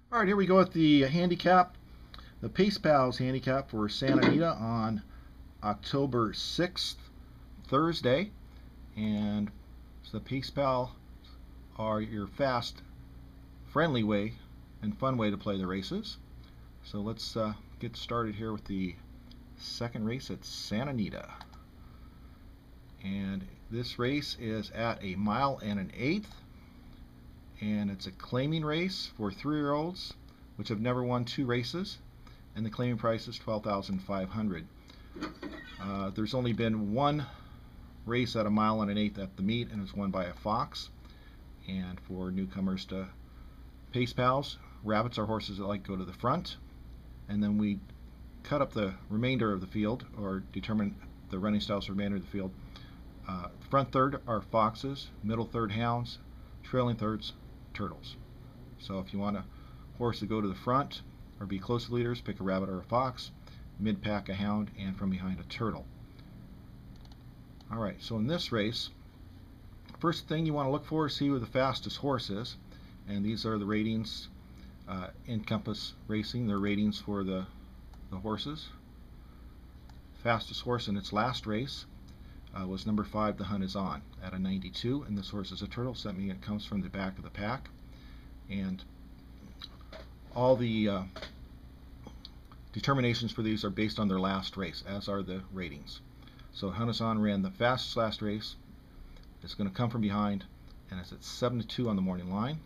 All right, here we go with the handicap, the Pace Pals handicap for Santa Anita on October 6th, Thursday. And so the Pace Pal are your fast, friendly way and fun way to play the races. So let's get started here with the second race at Santa Anita. And this race is at a mile and an eighth, and it's a claiming race for 3-year-olds which have never won 2 races, and the claiming price is $12,500. There's only been one race at a mile and an eighth at the meet, and it's won by a fox. And for newcomers to Pace Pals, rabbits are horses that like to go to the front, and then we cut up the remainder of the field, or determine the running styles for the remainder of the field. Front third are foxes, middle third hounds, trailing thirds turtles. So if you want a horse to go to the front or be close to leaders, pick a rabbit or a fox, mid pack a hound, and from behind a turtle. Alright, so in this race, first thing you want to look for is see who the fastest horse is, and these are the ratings in Compass Racing, their ratings for the horses. Fastest horse in its last race was number 5, The Hunt Is On, at a 92, and this horse is a turtle, so that means it comes from the back of the pack. And all the determinations for these are based on their last race, as are the ratings. So Hunt Is On ran the fastest last race. It's going to come from behind, and it's at 7-2 on the morning line.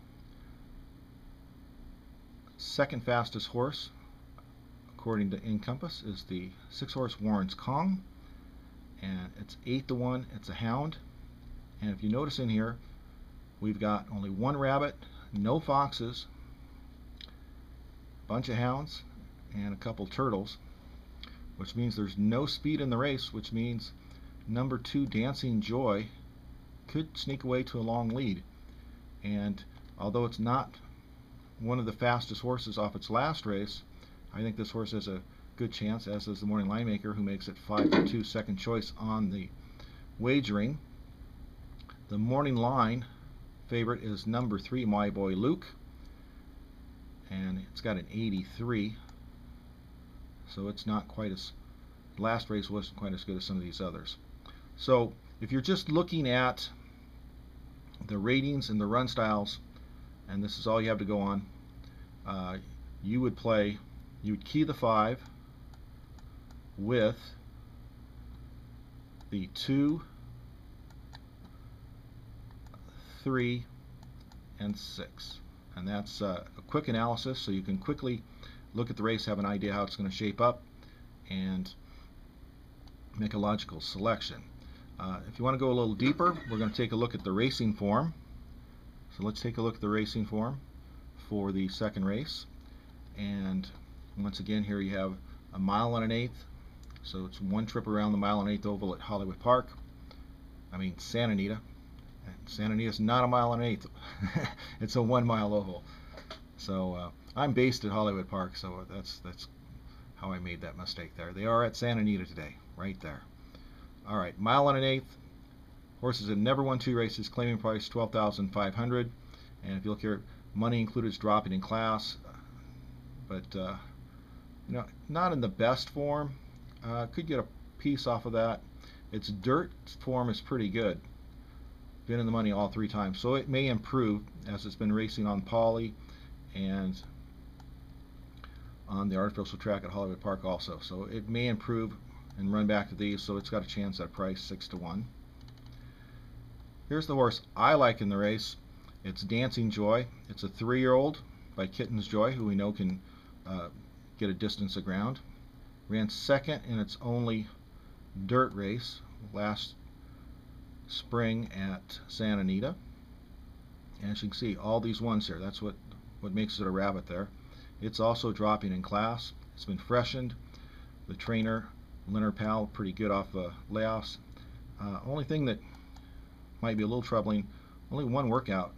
Second fastest horse, according to Encompass, is the 6-horse Warren's Kong, and it's 8-1. It's a hound, and if you notice in here, we've got only one rabbit, no foxes, a bunch of hounds, and a couple turtles, which means there's no speed in the race, which means number 2, Dancing Joy, could sneak away to a long lead. And although it's not one of the fastest horses off its last race, I think this horse has a good chance, as does the morning line maker, who makes it 5-2 second choice on the wagering. The morning line favorite is number 3, My Boy Luke, and it's got an 83, so it's not quite as, last race wasn't quite as good as some of these others. So if you're just looking at the ratings and the run styles, and this is all you have to go on, you would key the 5 with the 2, 3, and 6. And that's a quick analysis, so you can quickly look at the race, have an idea how it's going to shape up, and make a logical selection. If you want to go a little deeper, we're going to take a look at the racing form. So let's take a look at the racing form for the second race. And once again, here you have a mile and an eighth, so it's one trip around the mile and an eighth oval at Hollywood Park. I mean Santa Anita. Santa Anita is not a mile and an eighth. It's a 1 mile oval. So I'm based at Hollywood Park, so that's how I made that mistake there. They are at Santa Anita today, right there. All right, mile and an eighth. Horses that never won 2 races, claiming price $12,500. And if you look here, money included is dropping in class, but you know, not in the best form. Could get a piece off of that. Its dirt form is pretty good. Been in the money all 3 times, so it may improve as it's been racing on Poly and on the artificial track at Hollywood Park also. So it may improve and run back to these, so it's got a chance at price 6-1. Here's the horse I like in the race. It's Dancing Joy. It's a 3-year-old by Kitten's Joy, who we know can get a distance of ground. Ran second in its only dirt race last spring at Santa Anita. And as you can see, all these ones here, that's what makes it a rabbit there. It's also dropping in class. It's been freshened. The trainer, Leonard Powell, pretty good off layoffs. Only thing that might be a little troubling, only 1 workout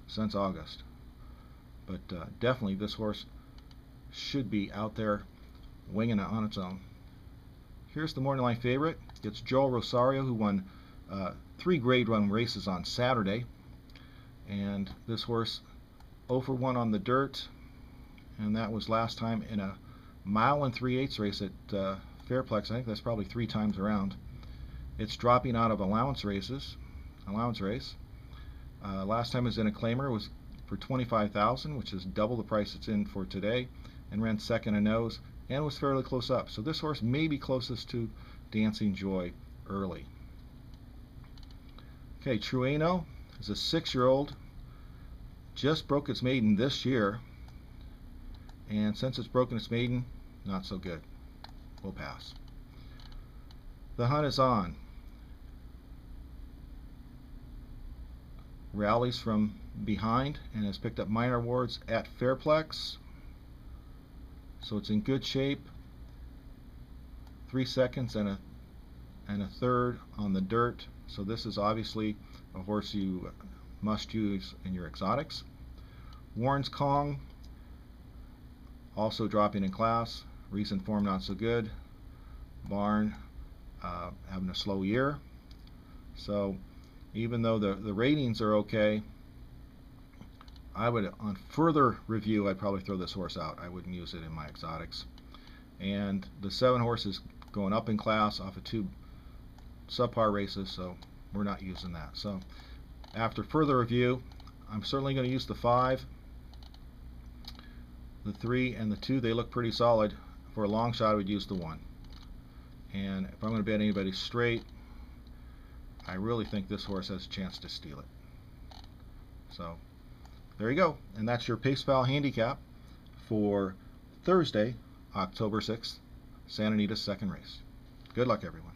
since August. But definitely this horse should be out there winging it on its own. Here's the morning line favorite. It's Joel Rosario, who won 3 grade 1 races on Saturday. And this horse 0 for 1 on the dirt. and that was last time in a 1 3/8 race at Fairplex. I think that's probably 3 times around. It's dropping out of allowance race. Last time it was in a claimer. It was for $25,000, which is double the price it's in for today, and ran second in nose, and was fairly close up. So this horse may be closest to Dancing Joy early. Okay, Trueno is a 6-year-old. Just broke its maiden this year, and since it's broken its maiden, not so good. We'll pass. The hunt is on. Rallies from behind and has picked up minor awards at Fairplex, so it's in good shape. 3 seconds and a third on the dirt, so this is obviously a horse you must use in your exotics. Warren's Kong also dropping in class. Recent form not so good. Barn having a slow year. So even though the ratings are okay, I would, on further review, I'd probably throw this horse out. I wouldn't use it in my exotics. And the 7 horse is going up in class off of 2 subpar races, so we're not using that. So after further review, I'm certainly going to use the 5. The 3 and the 2, they look pretty solid. For a long shot, I would use the 1. And if I'm going to bet anybody straight, I really think this horse has a chance to steal it. So there you go. And that's your Pace Pal handicap for Thursday, October 6th, Santa Anita's second race. Good luck, everyone.